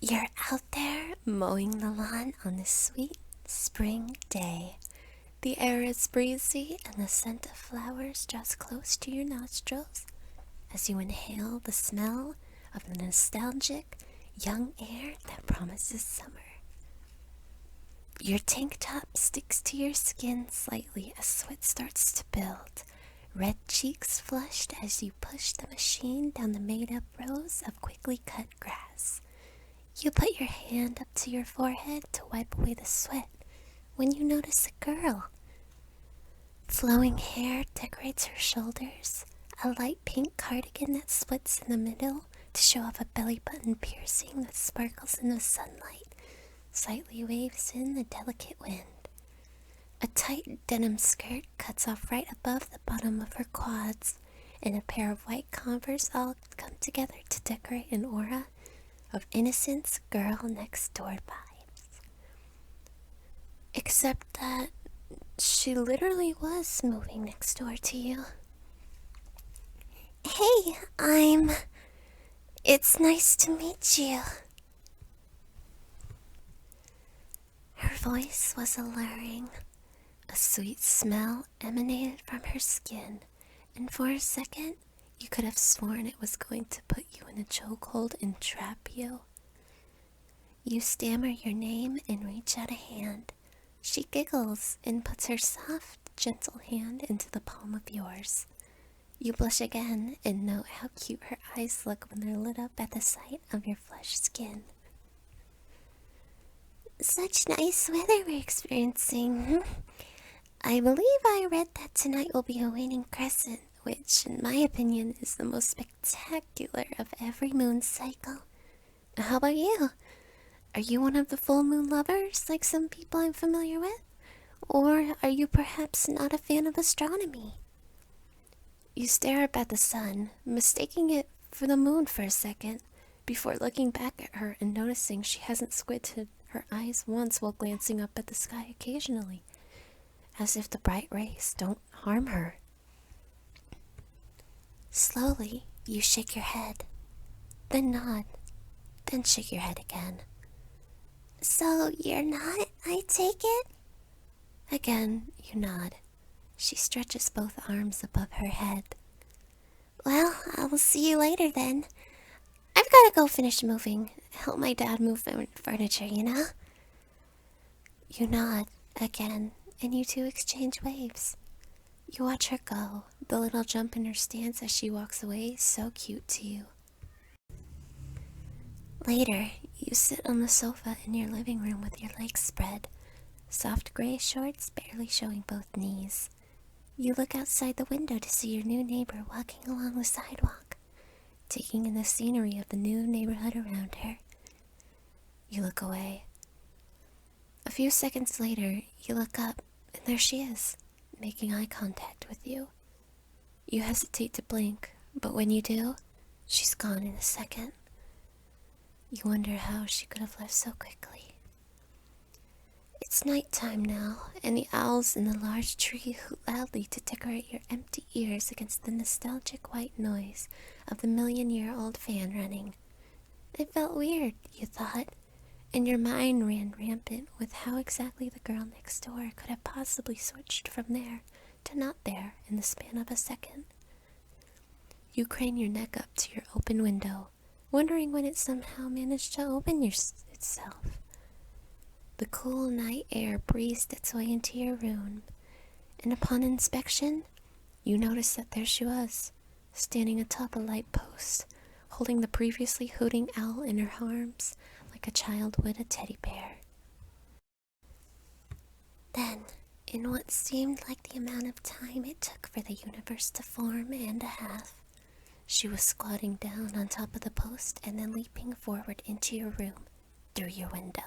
You're out there mowing the lawn on this sweet spring day. The air is breezy and the scent of flowers draws close to your nostrils as you inhale the smell of the nostalgic young air that promises summer. Your tank top sticks to your skin slightly as sweat starts to build, red cheeks flushed as you push the machine down the made-up rows of quickly cut grass. You put your hand up to your forehead to wipe away the sweat when you notice a girl. Flowing hair decorates her shoulders, a light pink cardigan that splits in the middle to show off a belly button piercing that sparkles in the sunlight, slightly waves in the delicate wind. A tight denim skirt cuts off right above the bottom of her quads, and a pair of white Converse all come together to decorate an aura of innocence girl next door vibes. Except that she literally was moving next door to you. Hey, It's nice to meet you. Her voice was alluring. A sweet smell emanated from her skin, and for a second, you could have sworn it was going to put you in a chokehold and trap you. You stammer your name and reach out a hand. She giggles and puts her soft, gentle hand into the palm of yours. You blush again and note how cute her eyes look when they're lit up at the sight of your flushed skin. Such nice weather we're experiencing. I believe I read that tonight will be a waning crescent, which, in my opinion, is the most spectacular of every moon cycle. How about you? Are you one of the full moon lovers, like some people I'm familiar with? Or are you perhaps not a fan of astronomy? You stare up at the sun, mistaking it for the moon for a second, before looking back at her and noticing she hasn't squinted her eyes once while glancing up at the sky occasionally, as if the bright rays don't harm her. Slowly, you shake your head, then nod, then shake your head again. So you're not, I take it? Again, you nod. She stretches both arms above her head. Well, I'll see you later then. I've gotta go finish moving. Help my dad move furniture, you know? You nod again, and you two exchange waves. You watch her go, the little jump in her stance as she walks away is so cute to you. Later, you sit on the sofa in your living room with your legs spread, soft gray shorts barely showing both knees. You look outside the window to see your new neighbor walking along the sidewalk, taking in the scenery of the new neighborhood around her. You look away. A few seconds later, you look up, and there she is, making eye contact with you. You hesitate to blink, but when you do, she's gone in a second. You wonder how she could have left so quickly. It's nighttime now, and the owls in the large tree hoot loudly to decorate your empty ears against the nostalgic white noise of the million-year-old fan running. It felt weird, you thought, and your mind ran rampant with how exactly the girl next door could have possibly switched from there to not there in the span of a second. You crane your neck up to your open window, wondering when it somehow managed to open itself. The cool night air breezed its way into your room, and upon inspection, you notice that there she was, standing atop a light post, holding the previously hooting owl in her arms like a child would a teddy bear. Then, in what seemed like the amount of time it took for the universe to form and a half, she was squatting down on top of the post and then leaping forward into your room through your window.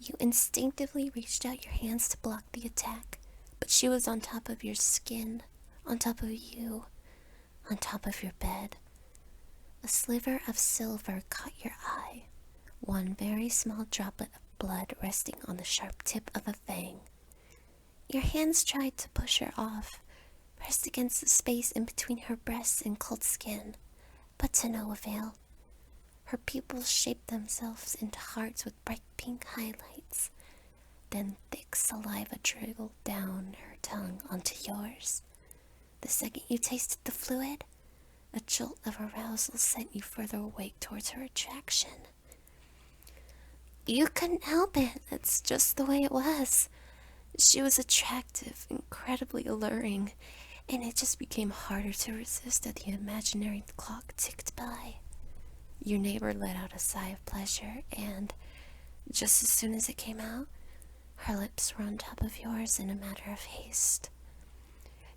You instinctively reached out your hands to block the attack, but she was on top of your skin, on top of you, on top of your bed. A sliver of silver caught your eye, one very small droplet of blood resting on the sharp tip of a fang. Your hands tried to push her off, pressed against the space in between her breasts and cold skin, but to no avail. Her pupils shaped themselves into hearts with bright pink highlights. Then thick saliva trickled down her tongue onto yours. The second you tasted the fluid, a jolt of arousal sent you further awake towards her attraction. You couldn't help it. That's just the way it was. She was attractive, incredibly alluring, and it just became harder to resist as the imaginary clock ticked by. Your neighbor let out a sigh of pleasure, and just as soon as it came out, her lips were on top of yours in a matter of haste.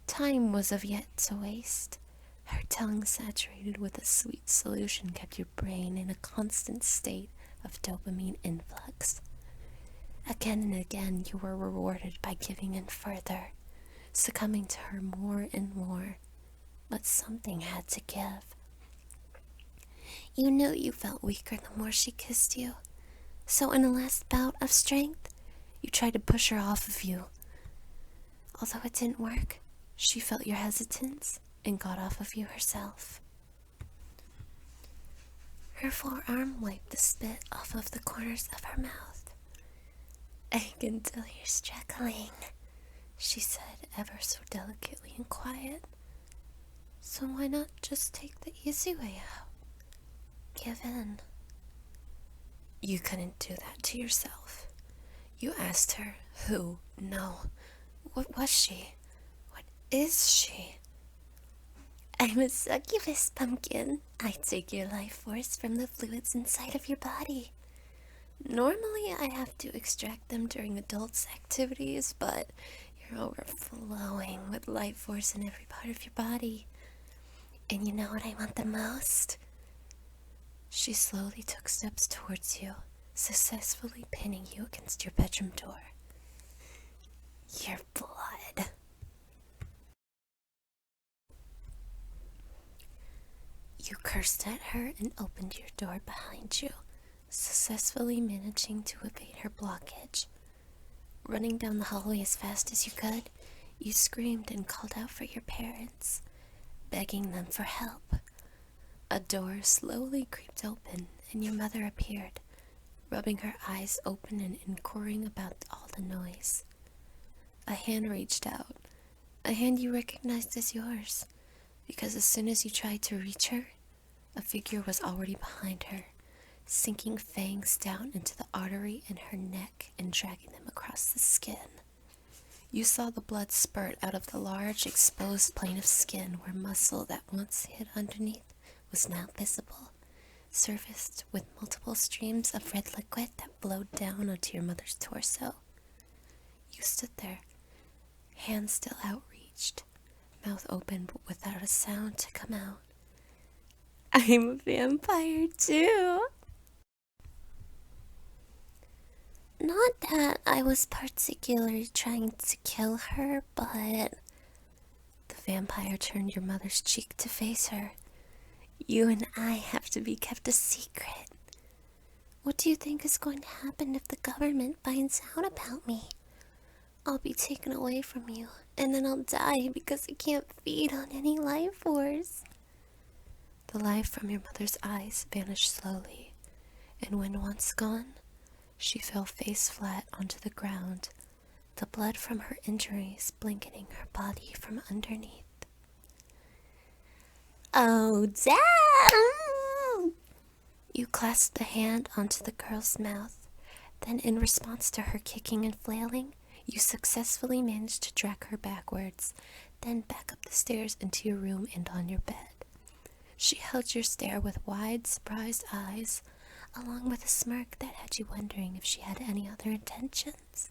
Time was of yet to waste. Her tongue, saturated with a sweet solution, kept your brain in a constant state of dopamine influx. Again and again, you were rewarded by giving in further, succumbing to her more and more. But something had to give. You knew you felt weaker the more she kissed you, so in a last bout of strength, you tried to push her off of you. Although it didn't work, she felt your hesitance and got off of you herself. Her forearm wiped the spit off of the corners of her mouth. "I can tell you're struggling," she said ever so delicately and quiet. "So why not just take the easy way out? Give in." You couldn't do that to yourself. You asked her who, no, what was she? What is she? "I'm a succubus pumpkin. I take your life force from the fluids inside of your body. Normally I have to extract them during adults' activities, but you're overflowing with life force in every part of your body. And you know what I want the most?" She slowly took steps towards you, successfully pinning you against your bedroom door. "Your blood." You cursed at her and opened your door behind you, successfully managing to evade her blockage. Running down the hallway as fast as you could, you screamed and called out for your parents, begging them for help. A door slowly creaked open, and your mother appeared, rubbing her eyes open and inquiring about all the noise. A hand reached out, a hand you recognized as yours, because as soon as you tried to reach her, a figure was already behind her, sinking fangs down into the artery in her neck and dragging them across the skin. You saw the blood spurt out of the large exposed plane of skin where muscle that once hid underneath was now visible, surfaced with multiple streams of red liquid that flowed down onto your mother's torso. You stood there, hands still outreached, mouth open but without a sound to come out. "I'm a vampire too." "Not that I was particularly trying to kill her, but..." The vampire turned your mother's cheek to face her. "You and I have to be kept a secret. What do you think is going to happen if the government finds out about me? I'll be taken away from you, and then I'll die because I can't feed on any life force." The light from your mother's eyes vanished slowly, and when once gone, she fell face flat onto the ground, the blood from her injuries blanketing her body from underneath. "Oh, damn!" You clasped a hand onto the girl's mouth, then in response to her kicking and flailing, you successfully managed to drag her backwards, then back up the stairs into your room and on your bed. She held your stare with wide, surprised eyes, along with a smirk that had you wondering if she had any other intentions.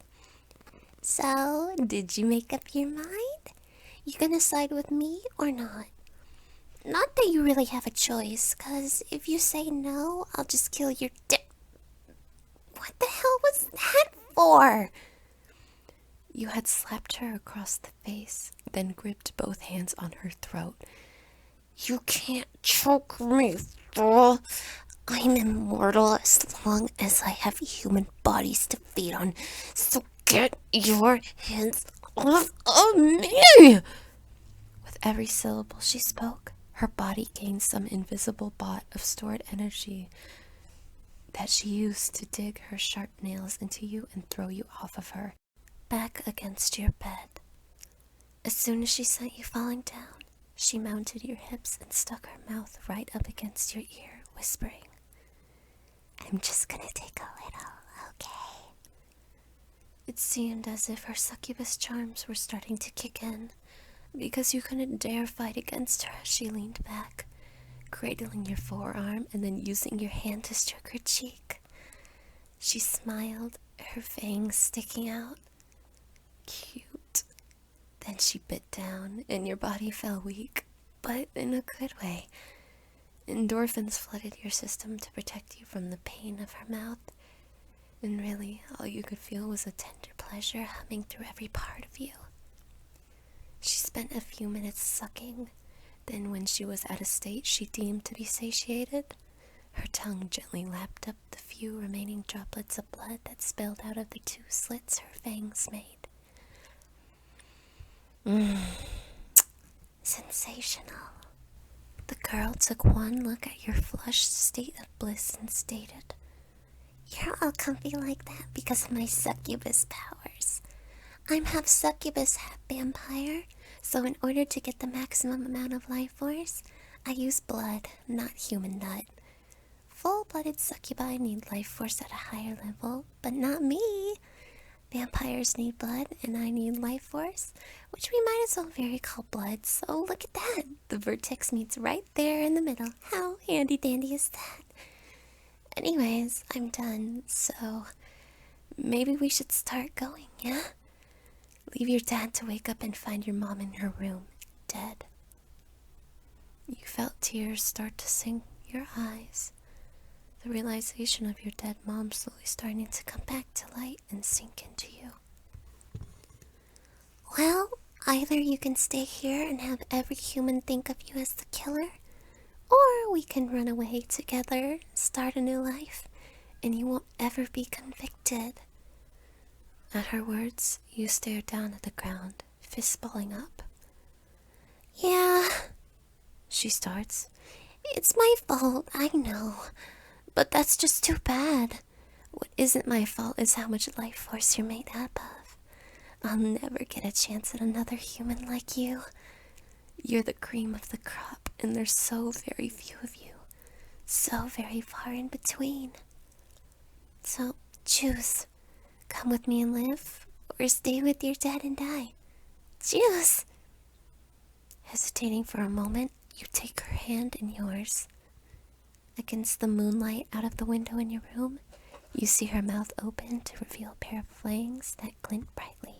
"So, did you make up your mind? You gonna side with me or not? Not that you really have a choice, 'cause if you say no, I'll just kill your dick." "What the hell was that for?" You had slapped her across the face, then gripped both hands on her throat. "You can't choke me, fool. I'm immortal as long as I have human bodies to feed on, so get your hands off of me!" With every syllable she spoke, Her body gains some invisible bot of stored energy that she used to dig her sharp nails into you and throw you off of her, back against your bed. As soon as she sent you falling down, she mounted your hips and stuck her mouth right up against your ear, whispering, "I'm just gonna take a little, okay?" It seemed as if her succubus charms were starting to kick in, because you couldn't dare fight against her as she leaned back, cradling your forearm and then using your hand to stroke her cheek. She smiled, her fangs sticking out. Cute. Then she bit down, and your body fell weak, but in a good way. Endorphins flooded your system to protect you from the pain of her mouth, and really, all you could feel was a tender pleasure humming through every part of you. She spent a few minutes sucking, then when she was at a state she deemed to be satiated, her tongue gently lapped up the few remaining droplets of blood that spilled out of the 2 slits her fangs made. Sensational. The girl took one look at your flushed state of bliss and stated, "You're all comfy like that because of my succubus powers. I'm half succubus, half vampire, so in order to get the maximum amount of life force, I use blood, not human nut. Full-blooded succubi need life force at a higher level, but not me. Vampires need blood, and I need life force, which we might as well very call blood, so look at that. The vertex meets right there in the middle. How handy-dandy is that? Anyways, I'm done, so maybe we should start going, yeah? Leave your dad to wake up and find your mom in her room, dead." You felt tears start to sink your eyes. The realization of your dead mom slowly starting to come back to light and sink into you. "Well, either you can stay here and have every human think of you as the killer, or we can run away together, start a new life, and you won't ever be convicted." At her words, you stared down at the ground, fists balling up. "Yeah," she starts. "It's my fault, I know. But that's just too bad. What isn't my fault is how much life force you're made up of. I'll never get a chance at another human like you. You're the cream of the crop, and there's so very few of you. So very far in between. So, choose. Come with me and live, or stay with your dad and die. Choose." Hesitating for a moment, you take her hand in yours. Against the moonlight out of the window in your room, you see her mouth open to reveal a pair of fangs that glint brightly.